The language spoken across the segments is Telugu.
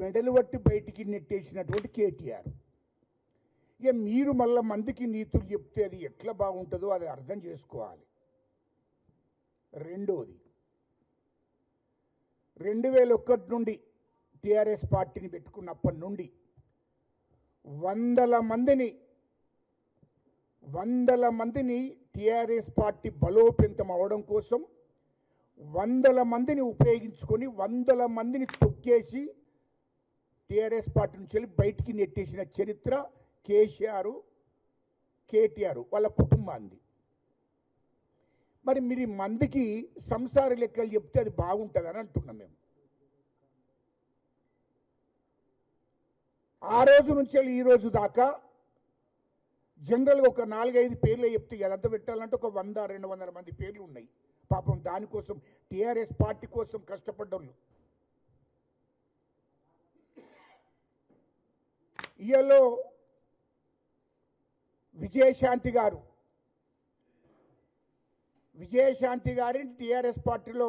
మెడలు పట్టి బయటికి నెట్టేసినటువంటి కేటీఆర్. ఇక మీరు మళ్ళీ మందికి నీతులు చెప్తే అది ఎట్లా బాగుంటుందో అది అర్థం చేసుకోవాలి. రెండోది, 2001 నుండి టీఆర్ఎస్ పార్టీని పెట్టుకున్నప్పటి నుండి వందల మందిని టీఆర్ఎస్ పార్టీ బలోపేతం అవడం కోసం 100 మందిని ఉపయోగించుకొని 100 మందిని తొక్కేసి టీఆర్ఎస్ పార్టీ నుంచి వెళ్ళి బయటికి నెట్టేసిన చరిత్ర కేసీఆర్, కేటీఆర్ వాళ్ళ కుటుంబాన్ని. మరి మీరు మందికి సంసార లెక్కలు చెప్తే అది బాగుంటుందని అంటున్నాం మేము. ఆ రోజు నుంచి ఈ రోజు దాకా జనరల్గా ఒక 4-5 పేర్లు చెప్తే అదంతా పెట్టాలంటే ఒక 100-200 మంది పేర్లు ఉన్నాయి. పాపం దానికోసం టీఆర్ఎస్ పార్టీ కోసం కష్టపడ్డోళ్ళు. ఇయలో విజయశాంతి గారిని టీఆర్ఎస్ పార్టీలో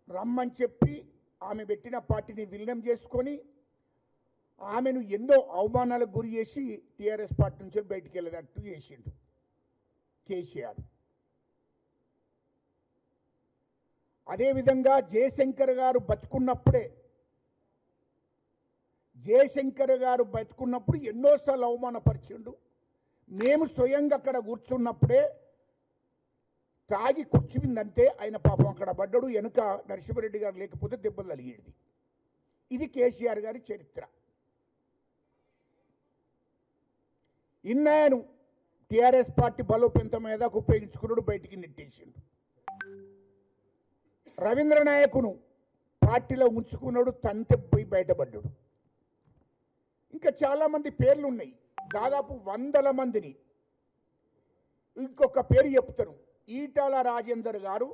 రమ్మని చెప్పి ఆమె పెట్టిన పార్టీని విలీనం చేసుకొని ఆమెను ఎన్నో అవమానాలకు గురి చేసి టీఆర్ఎస్ పార్టీ నుంచి బయటికి వెళ్ళేటట్టు చేసిండు కేసీఆర్. అదేవిధంగా జయశంకర్ గారు బతుకున్నప్పుడు ఎన్నోసార్లు అవమానపరిచిండు. మేము స్వయంగా అక్కడ కూర్చున్నప్పుడే తాగి కూర్చుందంటే ఆయన పాపం అక్కడ పడ్డాడు. వెనుక నరసింహారెడ్డి గారు లేకపోతే దెబ్బలు తగిలింది. ఇది కేసీఆర్ గారి చరిత్ర. ఇన్నాయను టీఆర్ఎస్ పార్టీ బలోపేతం మీద ఉపయోగించుకున్నాడు, బయటికి నెట్టేసిండు. రవీంద్ర నాయకును పార్టీలో ఉంచుకున్నాడు, తంతె పోయి బయటపడ్డాడు. ఇంకా చాలామంది పేర్లు ఉన్నాయి, దాదాపు 100 మందిని. ఇంకొక పేరు చెప్తారు, ఈటల రాజేందర్ గారు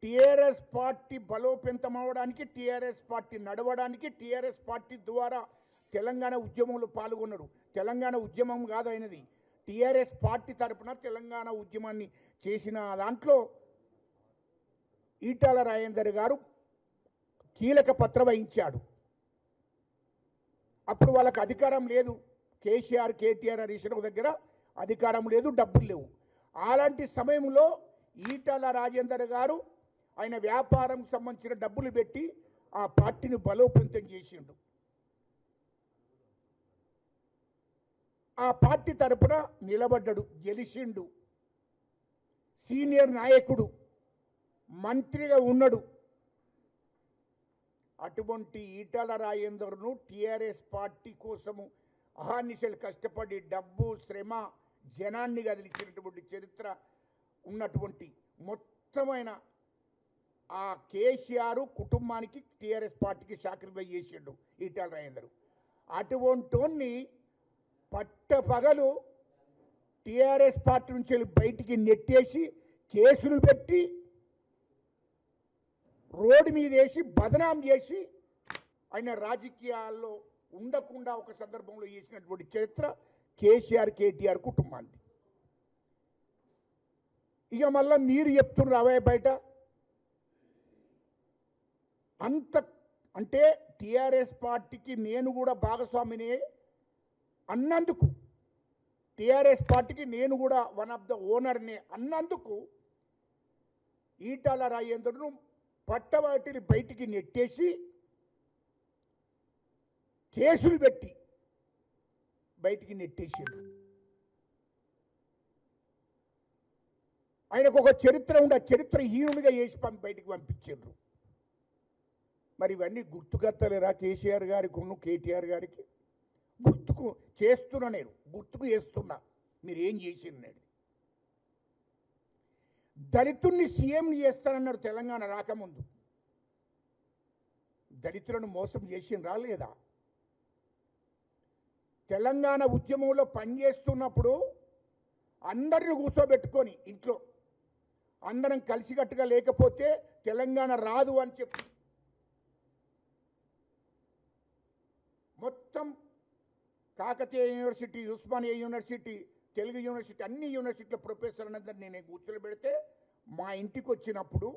టీఆర్ఎస్ పార్టీ బలోపేతం అవడానికి, టీఆర్ఎస్ పార్టీ నడవడానికి, టీఆర్ఎస్ పార్టీ ద్వారా తెలంగాణ ఉద్యమంలో పాల్గొన్నాడు. తెలంగాణ ఉద్యమం కాదు అయినది, టీఆర్ఎస్ పార్టీ తరఫున తెలంగాణ ఉద్యమాన్ని చేసిన దాంట్లో ఈటల రాజేందర్ గారు కీలక పాత్ర వహించాడు. అప్పుడు వాళ్ళకి అధికారం లేదు, కేసీఆర్, కేటీఆర్, హరీష్ రావు దగ్గర అధికారం లేదు, డబ్బులు లేవు. అలాంటి సమయంలో ఈటల రాజేందర్ గారు ఆయన వ్యాపారం సంబంధించిన డబ్బులు పెట్టి ఆ పార్టీని బలోపేతం చేసిండు. ఆ పార్టీ తరపున నిలబడ్డాడు, గెలిచిండు. సీనియర్ నాయకుడు, మంత్రిగా ఉన్నాడు. అటువంటి ఈటల రాజేందర్ను టీఆర్ఎస్ పార్టీ కోసము అహర్నిశలు కష్టపడి డబ్బు, శ్రమ, జనాన్ని కదిలించినటువంటి చరిత్ర ఉన్నటువంటి మొత్తమైన ఆ కేసీఆర్ కుటుంబానికి, టీఆర్ఎస్ పార్టీకి సాక్రిఫైస్ చేసిండు ఈటల రాజేందర్. అటువంటిని పట్టపగలు టీఆర్ఎస్ పార్టీ నుంచి బయటికి నెట్టేసి కేసులు పెట్టి రోడ్డు మీద వేసి బదనాం చేసి ఆయన రాజకీయాల్లో ఉండకుండా ఒక సందర్భంలో చేసినటువంటి చరిత్ర కేసీఆర్, కేటీఆర్ కుటుంబాన్ని. ఇక మళ్ళీ మీరు చెప్తున్నారు అవే బయట అంత అంటే టీఆర్ఎస్ పార్టీకి నేను కూడా భాగస్వామినే అన్నందుకు, టీఆర్ఎస్ పార్టీకి నేను కూడా వన్ ఆఫ్ ద ఓనర్నే అన్నందుకు ఈటల రాజేందర్ను పట్టవాటిని బయటికి నెట్టేసి కేసులు పెట్టి బయటికి నెట్టేసాడు. ఆయనకు ఒక చరిత్ర ఉండే, చరిత్రహీనుడిగా చేసి బయటికి పంపించారు. మరి ఇవన్నీ గుర్తుకత్తలేరా కేసీఆర్ గారికి, కేటీఆర్ గారికి? గుర్తుకు చేస్తున్నా, నేను గుర్తుకు చేస్తున్నా మీరు ఏం చేసినాడు. దళితుల్ని సీఎంని చేస్తానన్నాడు తెలంగాణ రాకముందు. దళితులను మోసం చేసినరా లేదా? తెలంగాణ ఉద్యమంలో పనిచేస్తున్నప్పుడు అందరిని కూర్చోబెట్టుకొని ఇంట్లో అందరం కలిసికట్టుగా లేకపోతే తెలంగాణ రాదు అని చెప్పి మొత్తం Kakatiya university, Osmania university, Telugu university, అన్ని యూనివర్సిటీల ప్రొఫెసర్ అందరినీ నేను కూర్చోబెడితే మా ఇంటికి వచ్చినప్పుడు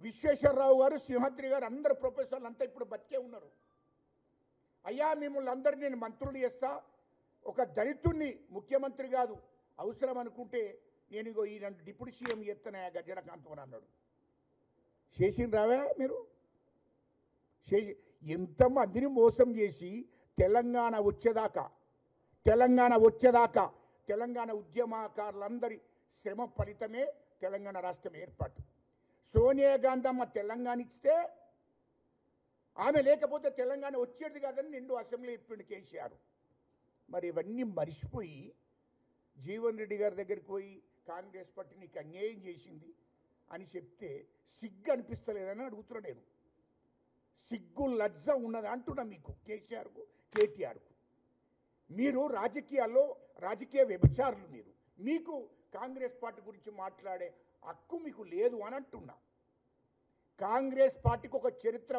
విశ్వేశ్వరరావు గారు, సింహాద్రి గారు, అందరు ప్రొఫెసర్లు అంతా ఇప్పుడు బతికే ఉన్నారు. అయ్యా మిమ్మల్ని అందరినీ నేను మంత్రులు చేస్తా, ఒక దళితుణ్ణి ముఖ్యమంత్రి కాదు, అవసరం అనుకుంటే నేను ఇగో ఈ రెండు డిప్యూటీ సీఎం చేస్తాను గజరకాంత్ అని అన్నాడు. చేసిండ్రావా మీరు? ఎంతమందిని మోసం చేసి తెలంగాణ వచ్చేదాకా తెలంగాణ ఉద్యమకారులందరి శ్రమ ఫలితమే తెలంగాణ రాష్ట్రం ఏర్పాటు. సోనియా గాంధీ అమ్మ తెలంగాణ ఇస్తే ఆమె లేకపోతే తెలంగాణ వచ్చేది కాదని నిండు అసెంబ్లీ చెప్పిండు కేసీఆర్. మరి ఇవన్నీ మర్చిపోయి జీవన్ రెడ్డి గారి దగ్గరికి పోయి కాంగ్రెస్ పార్టీ నీకు అన్యాయం చేసింది అని చెప్తే సిగ్గు అనిపిస్తలేదని అడుగుతున్నా నేను. సిగ్గు లజ్జ ఉన్నది అంటున్నా మీకు, కేసీఆర్కు కేటీఆర్కు. మీరు రాజకీయాల్లో రాజకీయ వ్యభిచారులు. మీకు కాంగ్రెస్ పార్టీ గురించి మాట్లాడే హక్కు మీకు లేదు అని అంటున్నా. కాంగ్రెస్ పార్టీకి ఒక చరిత్ర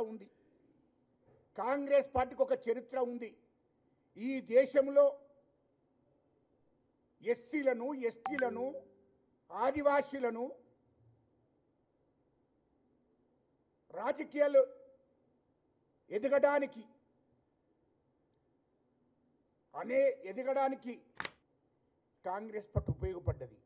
ఉంది. ఈ దేశంలో ఎస్సీలను, ఎస్టీలను, ఆదివాసీలను రాజకీయాలు ఎదగడానికి కాంగ్రెస్ పార్టీ ఉపయోగపడ్డది.